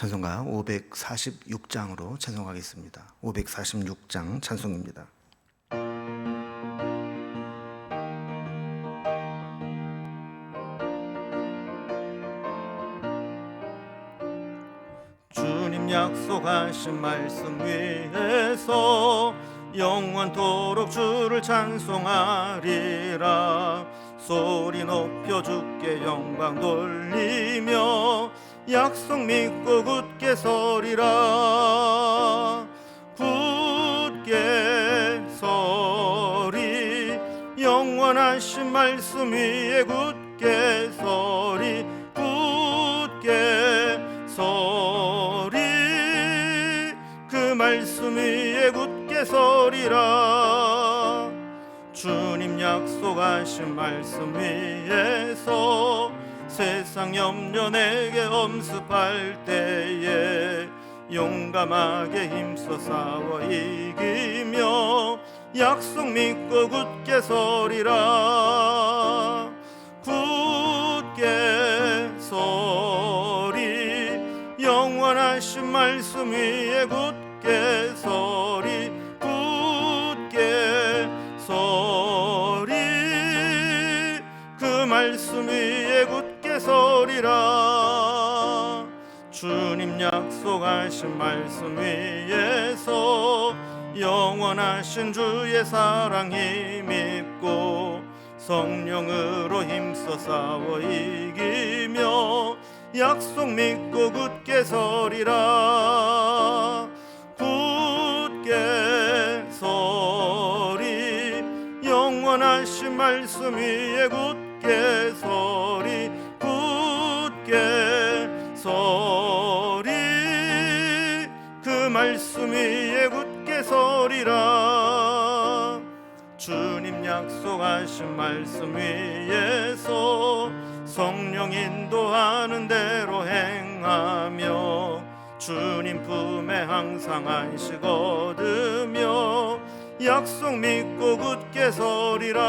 찬송가 546장으로 찬송하겠습니다. 546장 찬송입니다. 주님 약속하신 말씀 위에서 영원토록 주를 찬송하리라. 소리 높여 주께 영광 돌리며 약속 믿고 굳게 서리라. 굳게 서리, 영원하신 말씀 위에 굳게 서리. 굳게 서리, 그 말씀 위에 굳게 서리라. 주님 약속하신 말씀 위에서 세상 염려 내게 엄습할 때에 용감하게 힘써 싸워 이기며 약속 믿고 굳게 서리라. 굳게 서리, 영원하신 말씀 위에 굳게 서리. 굳게 서리, 그 말씀 위에 굳게 서리라. 주님 약속하신 말씀 위에서 영원하신 주의 사랑 힘입고 성령으로 힘써 싸워 이기며 약속 믿고 굳게 서리라. 굳게 서리, 영원하신 말씀 위에 굳게 서리. 굳게 서리, 그 말씀 위에 굳게 서리라. 주님 약속하신 말씀 위에서 성령 인도하는 대로 행하며 주님 품에 항상 안식 얻으며 약속 믿고 굳게 서리라.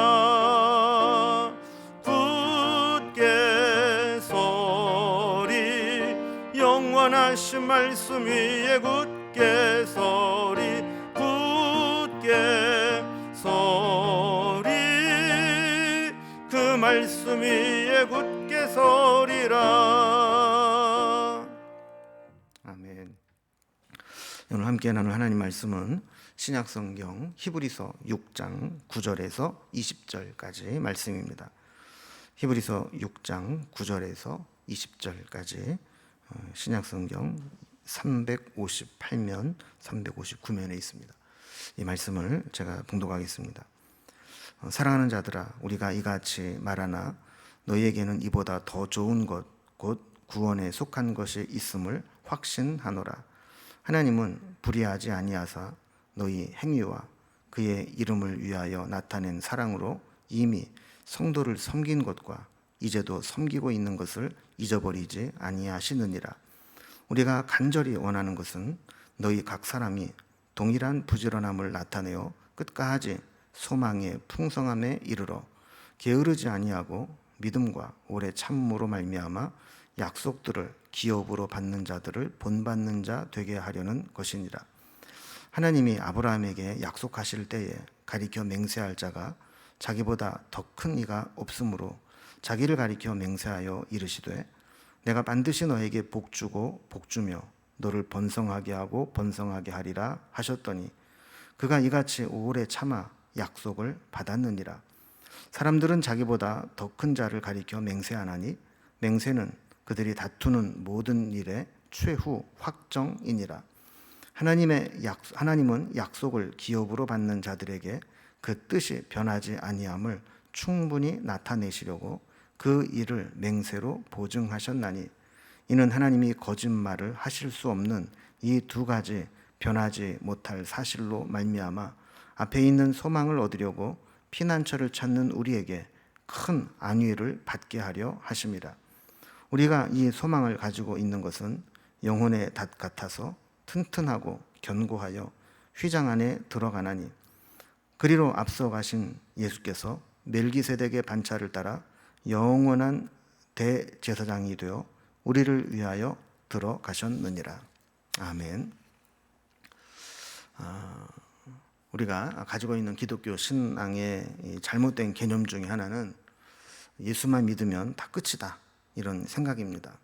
굳게 서리, 영원하신 말씀 위에 굳게 서리. 굳게 서리, 그 말씀 위에 굳게 서리라. 아멘. 오늘 함께 나눌 하나님 말씀은 신약성경 히브리서 6장 9절에서 20절까지 말씀입니다. 히브리서 6장 9절에서 20절까지 신약성경 358면 359면에 있습니다. 이 말씀을 제가 봉독하겠습니다. 사랑하는 자들아, 우리가 이같이 말하나 너희에게는 이보다 더 좋은 것 곧 구원에 속한 것이 있음을 확신하노라. 하나님은 불의하지 아니하사 너희 행위와 그의 이름을 위하여 나타낸 사랑으로 이미 성도를 섬긴 것과 이제도 섬기고 있는 것을 잊어버리지 아니하시느니라. 우리가 간절히 원하는 것은 너희 각 사람이 동일한 부지런함을 나타내어 끝까지 소망의 풍성함에 이르러 게으르지 아니하고 믿음과 오래 참음으로 말미암아 약속들을 기업으로 받는 자들을 본받는 자 되게 하려는 것이니라. 하나님이 아브라함에게 약속하실 때에 가리켜 맹세할 자가 자기보다 더 큰 이가 없으므로 자기를 가리켜 맹세하여 이르시되 내가 반드시 너에게 복주고 복주며 너를 번성하게 하고 번성하게 하리라 하셨더니 그가 이같이 오래 참아 약속을 받았느니라. 사람들은 자기보다 더 큰 자를 가리켜 맹세하나니 맹세는 그들이 다투는 모든 일의 최후 확정이니라. 하나님은 약속을 기업으로 받는 자들에게 그 뜻이 변하지 아니함을 충분히 나타내시려고 그 일을 맹세로 보증하셨나니 이는 하나님이 거짓말을 하실 수 없는 이 두 가지 변하지 못할 사실로 말미암아 앞에 있는 소망을 얻으려고 피난처를 찾는 우리에게 큰 안위를 받게 하려 하심이라. 우리가 이 소망을 가지고 있는 것은 영혼의 닷 같아서 튼튼하고 견고하여 휘장 안에 들어가나니 그리로 앞서 가신 예수께서 멜기세덱의 반차를 따라 영원한 대제사장이 되어 우리를 위하여 들어가셨느니라. 아멘. 우리가 가지고 있는 기독교 신앙의 이 잘못된 개념 중에 하나는 예수만 믿으면 다 끝이다, 이런 생각입니다.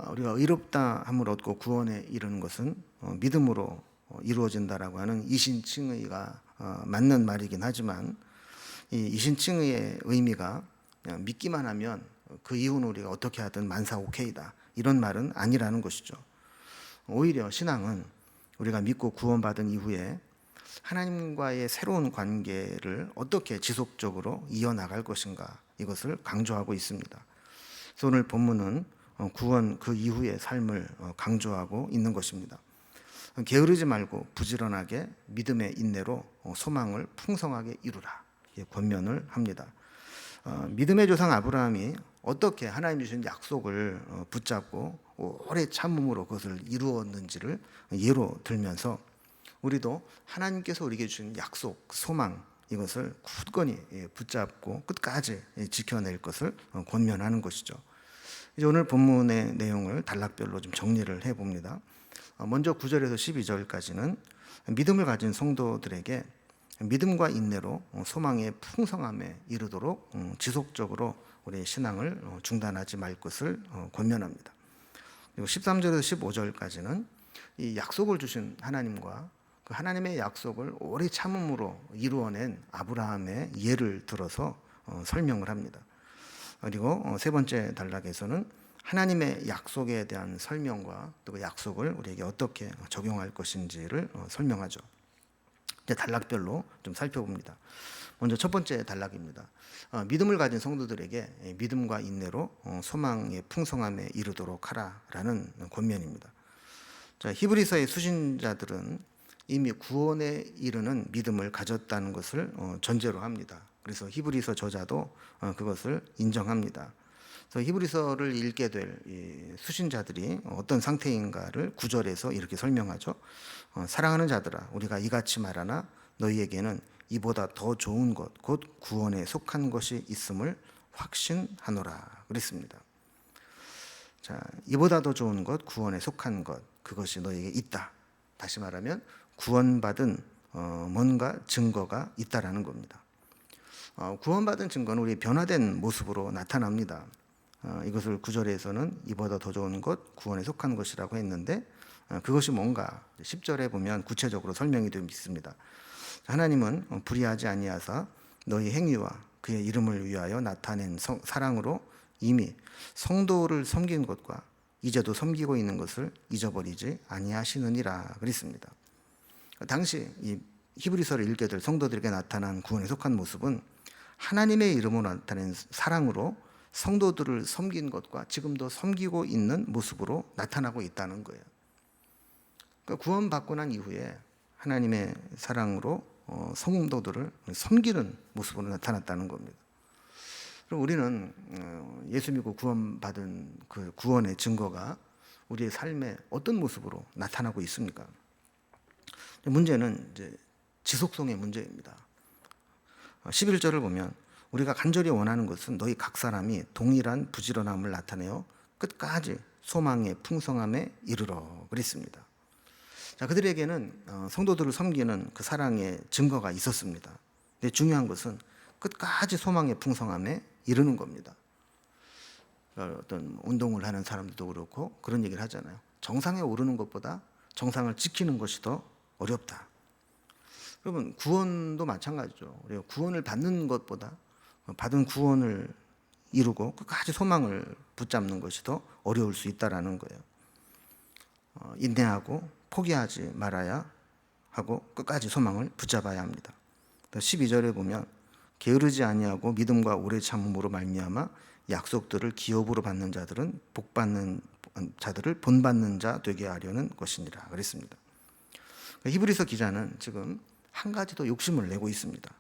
우리가 의롭다 함을 얻고 구원에 이르는 것은 믿음으로 이루어진다라고 하는 이신칭의가 맞는 말이긴 하지만, 이 이신칭의의 의미가 그냥 믿기만 하면 그 이후는 우리가 어떻게 하든 만사 오케이다, 이런 말은 아니라는 것이죠. 오히려 신앙은 우리가 믿고 구원받은 이후에 하나님과의 새로운 관계를 어떻게 지속적으로 이어나갈 것인가, 이것을 강조하고 있습니다. 그래서 오늘 본문은 구원 그 이후의 삶을 강조하고 있는 것입니다. 게으르지 말고 부지런하게 믿음의 인내로 소망을 풍성하게 이루라, 권면을 합니다. 믿음의 조상 아브라함이 어떻게 하나님 주신 약속을 붙잡고 오래 참음으로 그것을 이루었는지를 예로 들면서 우리도 하나님께서 우리에게 주신 약속, 소망, 이것을 굳건히 붙잡고 끝까지 지켜낼 것을 권면하는 것이죠. 이제 오늘 본문의 내용을 단락별로 좀 정리를 해봅니다. 먼저 9절에서 12절까지는 믿음을 가진 성도들에게 믿음과 인내로 소망의 풍성함에 이르도록 지속적으로 우리의 신앙을 중단하지 말 것을 권면합니다. 그리고 13절에서 15절까지는 이 약속을 주신 하나님과 그 하나님의 약속을 오래 참음으로 이루어낸 아브라함의 예를 들어서 설명을 합니다. 그리고 세 번째 단락에서는 하나님의 약속에 대한 설명과 또 그 약속을 우리에게 어떻게 적용할 것인지를 설명하죠. 이제 단락별로 좀 살펴봅니다. 먼저 첫 번째 단락입니다. 믿음을 가진 성도들에게 믿음과 인내로 소망의 풍성함에 이르도록 하라라는 권면입니다. 자, 히브리서의 수신자들은 이미 구원에 이르는 믿음을 가졌다는 것을 전제로 합니다. 그래서 히브리서 저자도 그것을 인정합니다. 그래서 히브리서를 읽게 될 수신자들이 어떤 상태인가를 9절에서 이렇게 설명하죠. 사랑하는 자들아, 우리가 이같이 말하나 너희에게는 이보다 더 좋은 것, 곧 구원에 속한 것이 있음을 확신하노라 그랬습니다. 자, 이보다 더 좋은 것, 구원에 속한 것, 그것이 너희에게 있다. 다시 말하면 구원받은 뭔가 증거가 있다라는 겁니다. 구원받은 증거는 우리의 변화된 모습으로 나타납니다. 이것을 9절에서는 이보다 더 좋은 것, 구원에 속한 것이라고 했는데 그것이 뭔가 10절에 보면 구체적으로 설명이 되어 있습니다. 하나님은 불의하지 아니하사 너희 행위와 그의 이름을 위하여 나타낸 사랑으로 이미 성도를 섬긴 것과 이제도 섬기고 있는 것을 잊어버리지 아니하시느니라 그랬습니다. 당시 이 히브리서를 읽게 될 성도들에게 나타난 구원에 속한 모습은 하나님의 이름으로 나타낸 사랑으로 성도들을 섬긴 것과 지금도 섬기고 있는 모습으로 나타나고 있다는 거예요. 그러니까 구원받고 난 이후에 하나님의 사랑으로 성도들을 섬기는 모습으로 나타났다는 겁니다. 그럼 우리는 예수 믿고 구원받은 그 구원의 증거가 우리의 삶에 어떤 모습으로 나타나고 있습니까? 문제는 이제 지속성의 문제입니다. 11절을 보면 우리가 간절히 원하는 것은 너희 각 사람이 동일한 부지런함을 나타내어 끝까지 소망의 풍성함에 이르러 그랬습니다. 자, 그들에게는 성도들을 섬기는 그 사랑의 증거가 있었습니다. 근데 중요한 것은 끝까지 소망의 풍성함에 이르는 겁니다. 어떤 운동을 하는 사람들도 그렇고 그런 얘기를 하잖아요. 정상에 오르는 것보다 정상을 지키는 것이 더 어렵다. 여러분, 구원도 마찬가지죠. 우리가 구원을 받는 것보다 받은 구원을 이루고 끝까지 소망을 붙잡는 것이 더 어려울 수 있다라는 거예요. 인내하고 포기하지 말아야 하고 끝까지 소망을 붙잡아야 합니다. 12절에 보면 게으르지 아니하고 믿음과 오래 참음으로 말미암아 약속들을 기업으로 받는 자들은 복 받는 자들을 본받는 자 되게 하려는 것이니라 그랬습니다. 히브리서 기자는 지금 한 가지 더 욕심을 내고 있습니다.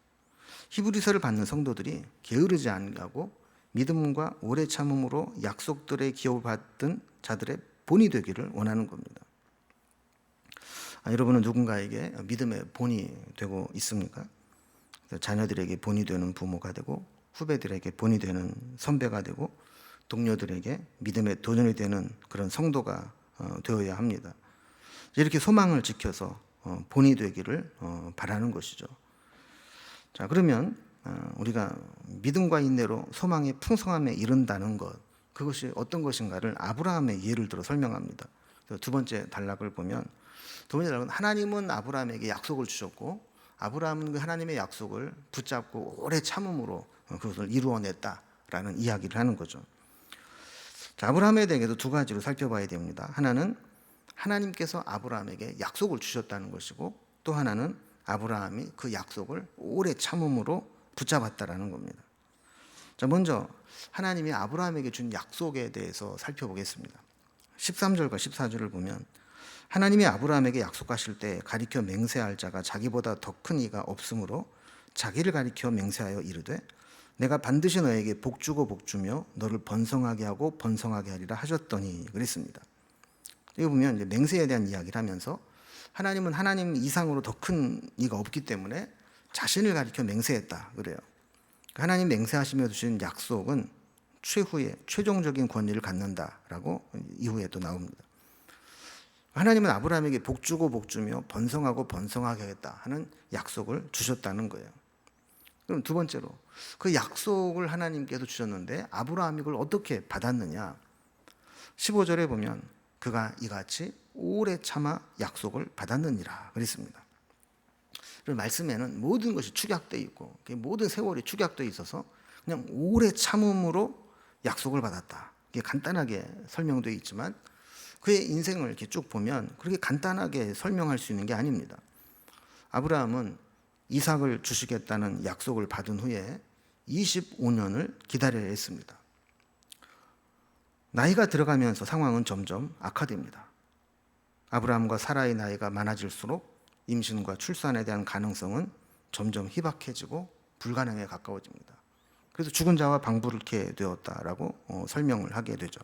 히브리서를 받는 성도들이 게으르지 아니하고 믿음과 오래 참음으로 약속들의 기업을 받은 자들의 본이 되기를 원하는 겁니다. 여러분은 누군가에게 믿음의 본이 되고 있습니까? 자녀들에게 본이 되는 부모가 되고 후배들에게 본이 되는 선배가 되고 동료들에게 믿음의 도전이 되는 그런 성도가 되어야 합니다. 이렇게 소망을 지켜서 본이 되기를 바라는 것이죠. 자, 그러면 우리가 믿음과 인내로 소망의 풍성함에 이른다는 것, 그것이 어떤 것인가를 아브라함의 예를 들어 설명합니다. 두 번째 단락을 보면, 두 번째 단락은 하나님은 아브라함에게 약속을 주셨고 아브라함은 그 하나님의 약속을 붙잡고 오래 참음으로 그것을 이루어냈다라는 이야기를 하는 거죠. 자, 아브라함에 대해서도 두 가지로 살펴봐야 됩니다. 하나는 하나님께서 아브라함에게 약속을 주셨다는 것이고, 또 하나는 아브라함이 그 약속을 오래 참음으로 붙잡았다라는 겁니다. 자, 먼저 하나님이 아브라함에게 준 약속에 대해서 살펴보겠습니다. 13절과 14절을 보면, 하나님이 아브라함에게 약속하실 때 가리켜 맹세할 자가 자기보다 더 큰 이가 없으므로 자기를 가리켜 맹세하여 이르되 내가 반드시 너에게 복주고 복주며 너를 번성하게 하고 번성하게 하리라 하셨더니 그랬습니다. 여기 보면 이제 맹세에 대한 이야기를 하면서 하나님은 하나님 이상으로 더 큰 이가 없기 때문에 자신을 가리켜 맹세했다 그래요. 하나님 맹세하시며 주신 약속은 최후의 최종적인 권위를 갖는다라고 이후에 또 나옵니다. 하나님은 아브라함에게 복주고 복주며 번성하고 번성하게 하겠다 하는 약속을 주셨다는 거예요. 그럼 두 번째로 그 약속을 하나님께서 주셨는데 아브라함이 그걸 어떻게 받았느냐? 15절에 보면 그가 이같이 오래 참아 약속을 받았느니라 그랬습니다. 그 말씀에는 모든 것이 축약되어 있고 모든 세월이 축약되어 있어서 그냥 오래 참음으로 약속을 받았다. 이게 간단하게 설명되어 있지만 그의 인생을 이렇게 쭉 보면 그렇게 간단하게 설명할 수 있는 게 아닙니다. 아브라함은 이삭을 주시겠다는 약속을 받은 후에 25년을 기다려야 했습니다. 나이가 들어가면서 상황은 점점 악화됩니다. 아브라함과 사라의 나이가 많아질수록 임신과 출산에 대한 가능성은 점점 희박해지고 불가능에 가까워집니다. 그래서 죽은 자와 방부르게 되었다라고 설명을 하게 되죠.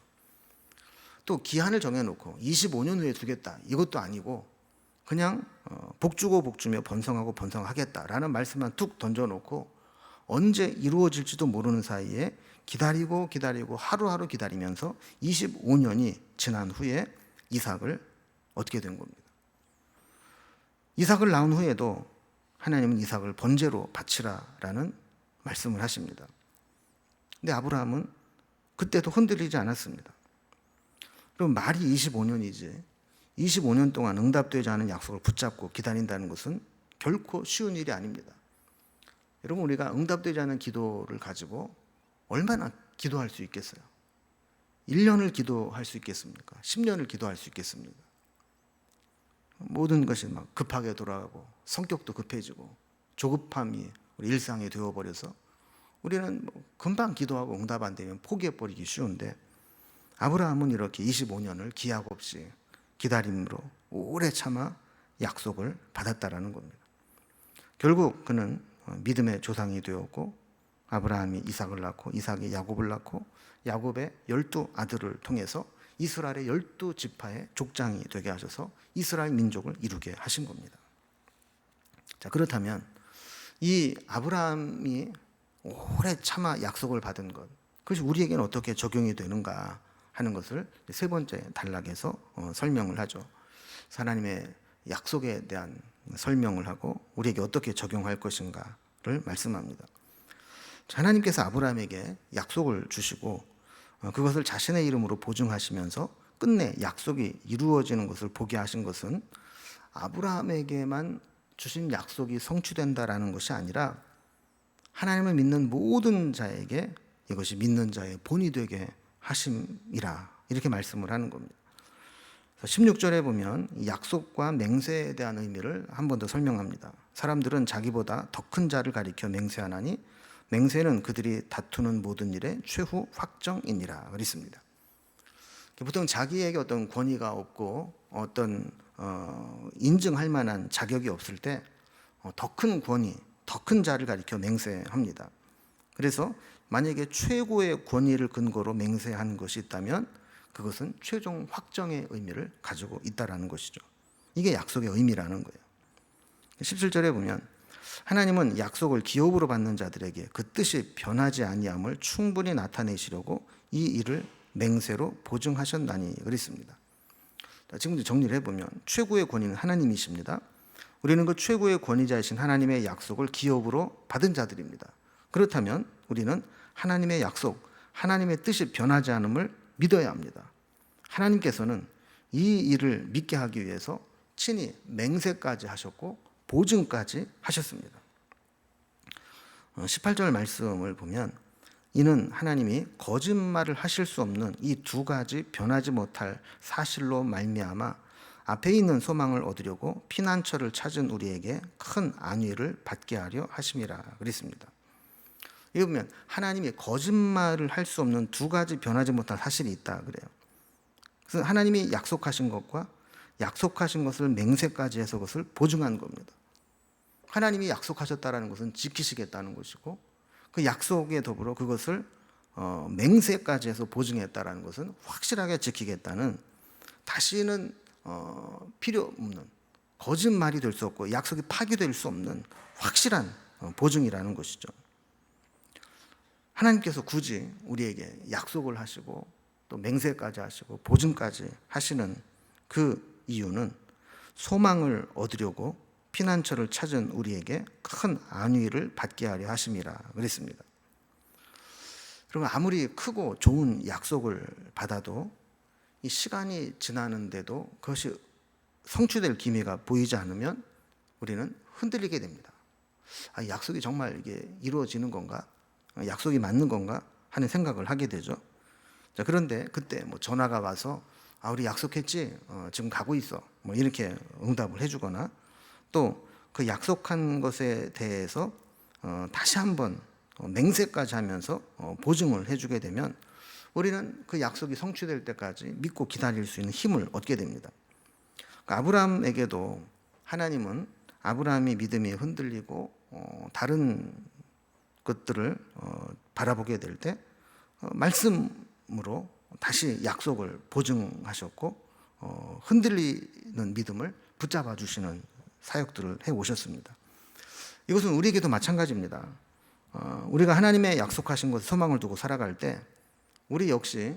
또 기한을 정해놓고 25년 후에 주겠다 이것도 아니고 그냥 복주고 복주며 번성하고 번성하겠다라는 말씀만 툭 던져놓고 언제 이루어질지도 모르는 사이에 기다리고 하루하루 기다리면서 25년이 지난 후에 이삭을 얻게 된 겁니다. 이삭을 낳은 후에도 하나님은 이삭을 번제로 바치라라는 말씀을 하십니다. 근데 아브라함은 그때도 흔들리지 않았습니다. 그럼 말이 25년이지 25년 동안 응답되지 않은 약속을 붙잡고 기다린다는 것은 결코 쉬운 일이 아닙니다. 여러분, 우리가 응답되지 않은 기도를 가지고 얼마나 기도할 수 있겠어요? 1년을 기도할 수 있겠습니까? 10년을 기도할 수 있겠습니까? 모든 것이 막 급하게 돌아가고 성격도 급해지고 조급함이 우리 일상이 되어버려서 우리는 금방 기도하고 응답 안 되면 포기해버리기 쉬운데 아브라함은 이렇게 25년을 기약 없이 기다림으로 오래 참아 약속을 받았다라는 겁니다. 결국 그는 믿음의 조상이 되었고 아브라함이 이삭을 낳고 이삭이 야곱을 낳고 야곱의 12아들을 통해서 이스라엘의 12지파의 족장이 되게 하셔서 이스라엘 민족을 이루게 하신 겁니다. 자, 그렇다면 이 아브라함이 오래 참아 약속을 받은 것, 그것이 우리에게는 어떻게 적용이 되는가 하는 것을 세 번째 단락에서 설명을 하죠. 하나님의 약속에 대한 설명을 하고 우리에게 어떻게 적용할 것인가를 말씀합니다. 하나님께서 아브라함에게 약속을 주시고 그것을 자신의 이름으로 보증하시면서 끝내 약속이 이루어지는 것을 보게 하신 것은 아브라함에게만 주신 약속이 성취된다라는 것이 아니라 하나님을 믿는 모든 자에게 이것이 믿는 자의 본이 되게 하심이라 이렇게 말씀을 하는 겁니다. 16절에 보면 약속과 맹세에 대한 의미를 한 번 더 설명합니다. 사람들은 자기보다 더 큰 자를 가리켜 맹세하나니 맹세는 그들이 다투는 모든 일의 최후 확정이니라 그랬습니다. 보통 자기에게 어떤 권위가 없고 어떤 인증할 만한 자격이 없을 때 더 큰 권위, 더 큰 자를 가리켜 맹세합니다. 그래서 만약에 최고의 권위를 근거로 맹세한 것이 있다면 그것은 최종 확정의 의미를 가지고 있다라는 것이죠. 이게 약속의 의미라는 거예요. 17절에 보면 하나님은 약속을 기업으로 받는 자들에게 그 뜻이 변하지 아니함을 충분히 나타내시려고 이 일을 맹세로 보증하셨나니 그랬습니다. 지금 정리를 해보면 최고의 권위는 하나님이십니다. 우리는 그 최고의 권위자이신 하나님의 약속을 기업으로 받은 자들입니다. 그렇다면 우리는 하나님의 약속, 하나님의 뜻이 변하지 않음을 믿어야 합니다. 하나님께서는 이 일을 믿게 하기 위해서 친히 맹세까지 하셨고 보증까지 하셨습니다. 18절 말씀을 보면 이는 하나님이 거짓말을 하실 수 없는 이 두 가지 변하지 못할 사실로 말미암아 앞에 있는 소망을 얻으려고 피난처를 찾은 우리에게 큰 안위를 받게 하려 하심이라 그랬습니다. 이거 보면 하나님이 거짓말을 할 수 없는 두 가지 변하지 못한 사실이 있다 그래요. 그래서 하나님이 약속하신 것과 약속하신 것을 맹세까지 해서 그것을 보증한 겁니다. 하나님이 약속하셨다는 것은 지키시겠다는 것이고 그 약속에 더불어 그것을 맹세까지 해서 보증했다는 것은 확실하게 지키겠다는 다시는 필요 없는 거짓말이 될 수 없고 약속이 파기될 수 없는 확실한 보증이라는 것이죠. 하나님께서 굳이 우리에게 약속을 하시고 또 맹세까지 하시고 보증까지 하시는 그 이유는 소망을 얻으려고 피난처를 찾은 우리에게 큰 안위를 받게 하려 하심이라 그랬습니다. 그러면 아무리 크고 좋은 약속을 받아도 이 시간이 지나는데도 그것이 성취될 기미가 보이지 않으면 우리는 흔들리게 됩니다. 약속이 정말 이게 이루어지는 건가? 약속이 맞는 건가? 하는 생각을 하게 되죠. 자, 그런데 그때 전화가 와서 우리 약속했지? 지금 가고 있어. 이렇게 응답을 해주거나 또 그 약속한 것에 대해서 다시 한번 맹세까지 하면서 보증을 해주게 되면 우리는 그 약속이 성취될 때까지 믿고 기다릴 수 있는 힘을 얻게 됩니다. 그러니까 아브라함에게도 하나님은 아브라함이 믿음이 흔들리고 다른 것들을 바라보게 될 때 말씀으로 다시 약속을 보증하셨고 흔들리는 믿음을 붙잡아 주시는 사역들을 해 오셨습니다. 이것은 우리에게도 마찬가지입니다. 우리가 하나님의 약속하신 것에 소망을 두고 살아갈 때 우리 역시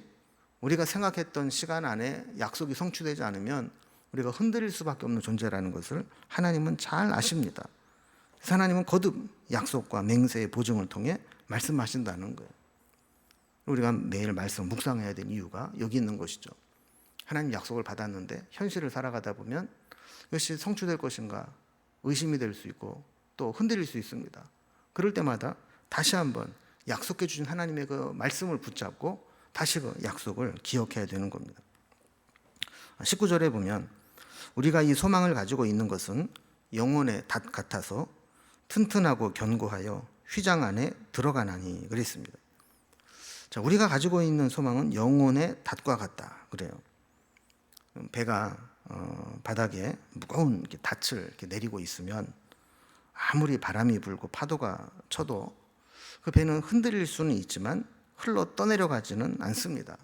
우리가 생각했던 시간 안에 약속이 성취되지 않으면 우리가 흔들릴 수밖에 없는 존재라는 것을 하나님은 잘 아십니다. 그래서 하나님은 거듭 약속과 맹세의 보증을 통해 말씀하신다는 거예요. 우리가 매일 말씀 묵상해야 되는 이유가 여기 있는 것이죠. 하나님 약속을 받았는데 현실을 살아가다 보면 이것이 성취될 것인가 의심이 될 수 있고 또 흔들릴 수 있습니다. 그럴 때마다 다시 한번 약속해 주신 하나님의 그 말씀을 붙잡고 다시 그 약속을 기억해야 되는 겁니다. 19절에 보면 우리가 이 소망을 가지고 있는 것은 영혼의 닷 같아서 튼튼하고 견고하여 휘장 안에 들어가나니 그랬습니다. 자, 우리가 가지고 있는 소망은 영혼의 닷과 같다 그래요. 배가 바닥에 무거운 닻을 이렇게 내리고 있으면 아무리 바람이 불고 파도가 쳐도 그 배는 흔들릴 수는 있지만 흘러 떠내려가지는 않습니다.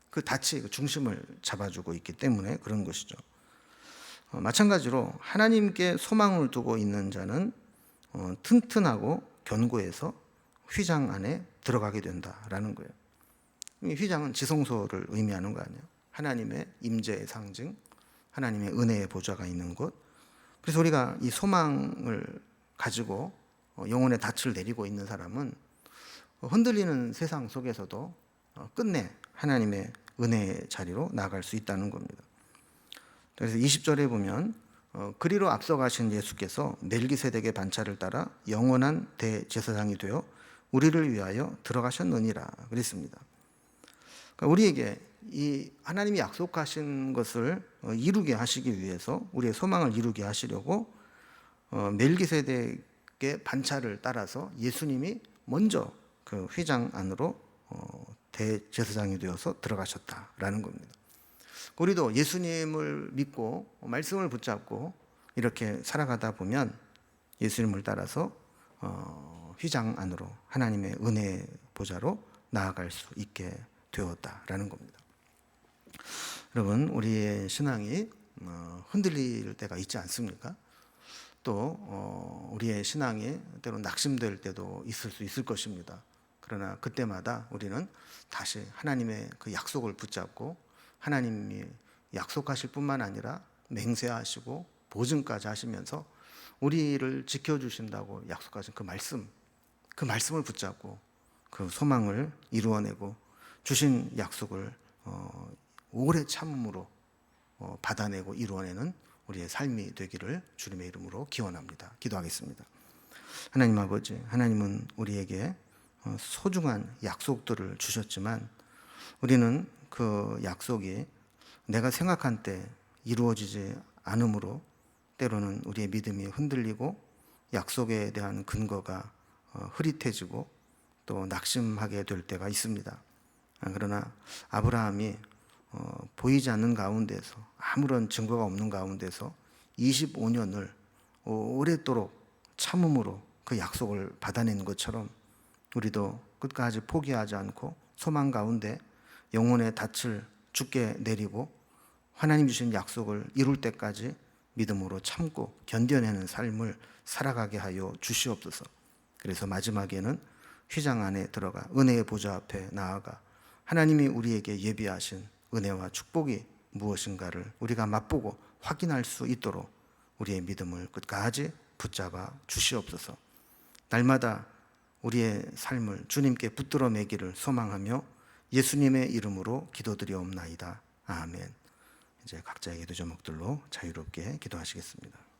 그 닻이 그 중심을 잡아주고 있기 때문에 그런 것이죠. 마찬가지로 하나님께 소망을 두고 있는 자는 튼튼하고 견고해서 휘장 안에 들어가게 된다라는 거예요. 이 휘장은 지성소를 의미하는 거 아니에요. 하나님의 임재의 상징, 하나님의 은혜의 보좌가 있는 곳. 그래서 우리가 이 소망을 가지고 영혼의 닻을 내리고 있는 사람은 흔들리는 세상 속에서도 끝내 하나님의 은혜의 자리로 나아갈 수 있다는 겁니다. 그래서 20절에 보면 그리로 앞서가신 예수께서 멜기세덱의 반차를 따라 영원한 대제사장이 되어 우리를 위하여 들어가셨느니라 그랬습니다. 그러니까 우리에게 이 하나님이 약속하신 것을 이루게 하시기 위해서 우리의 소망을 이루게 하시려고 멜기세덱의 반차를 따라서 예수님이 먼저 그 휘장 안으로 대제사장이 되어서 들어가셨다라는 겁니다. 우리도 예수님을 믿고 말씀을 붙잡고 이렇게 살아가다 보면 예수님을 따라서 휘장 안으로 하나님의 은혜 보좌로 나아갈 수 있게 되었다라는 겁니다. 여러분, 우리의 신앙이 흔들릴 때가 있지 않습니까? 또 우리의 신앙이 때로 낙심될 때도 있을 수 있을 것입니다. 그러나 그때마다 우리는 다시 하나님의 그 약속을 붙잡고 하나님이 약속하실 뿐만 아니라 맹세하시고 보증까지 하시면서 우리를 지켜주신다고 약속하신 그 말씀을 붙잡고 그 소망을 이루어내고 주신 약속을 오래 참음으로 받아내고 이루어내는 우리의 삶이 되기를 주님의 이름으로 기원합니다. 기도하겠습니다. 하나님 아버지, 하나님은 우리에게 소중한 약속들을 주셨지만 우리는 그 약속이 내가 생각한 때 이루어지지 않으므로 때로는 우리의 믿음이 흔들리고 약속에 대한 근거가 흐릿해지고 또 낙심하게 될 때가 있습니다. 그러나 아브라함이 보이지 않는 가운데서 아무런 증거가 없는 가운데서 25년을 오랫도록 참음으로 그 약속을 받아낸 것처럼 우리도 끝까지 포기하지 않고 소망 가운데 영혼의 닻을 주께 내리고 하나님 주신 약속을 이룰 때까지 믿음으로 참고 견뎌내는 삶을 살아가게 하여 주시옵소서. 그래서 마지막에는 휘장 안에 들어가 은혜의 보좌 앞에 나아가 하나님이 우리에게 예비하신 은혜와 축복이 무엇인가를 우리가 맛보고 확인할 수 있도록 우리의 믿음을 끝까지 붙잡아 주시옵소서. 날마다 우리의 삶을 주님께 붙들어 매기를 소망하며 예수님의 이름으로 기도드리옵나이다. 아멘. 이제 각자의 기도 제목들로 자유롭게 기도하시겠습니다.